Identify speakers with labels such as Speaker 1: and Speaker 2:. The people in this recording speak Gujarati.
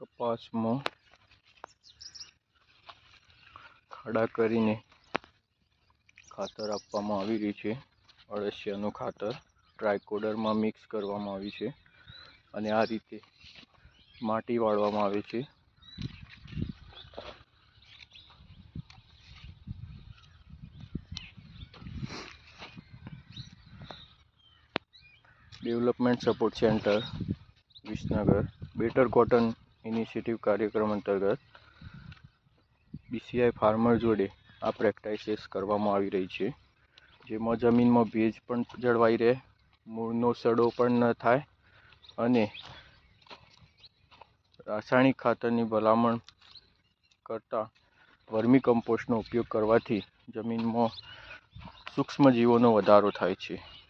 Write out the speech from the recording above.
Speaker 1: કપાસમાં ખાડા કરીને ખાતર આપવામાં આવી રહ્યું છે. અળસિયાનું ખાતર ટ્રાયકોડરમાં મિક્સ કરવામાં આવ્યું છે અને આ રીતે માટી વાળવામાં આવે છે. Development support centre Visnagar better cotton initiative કાર્યક્રમ અંતર્ગત BCI ફાર્મર જોડે આ પ્રેક્ટિસ કરવામાં આવી રહી છે, જેમાં જમીનમાં ભેજ પણ જળવાઈ રહે, મૂળનો સડો પણ ન થાય અને રાસાયણિક ખાતરની ભલામણ કરતાં વર્મી કમ્પોસ્ટનો ઉપયોગ કરવાથી જમીનમાં સૂક્ષ્મ જીવોનો વધારો થાય છે.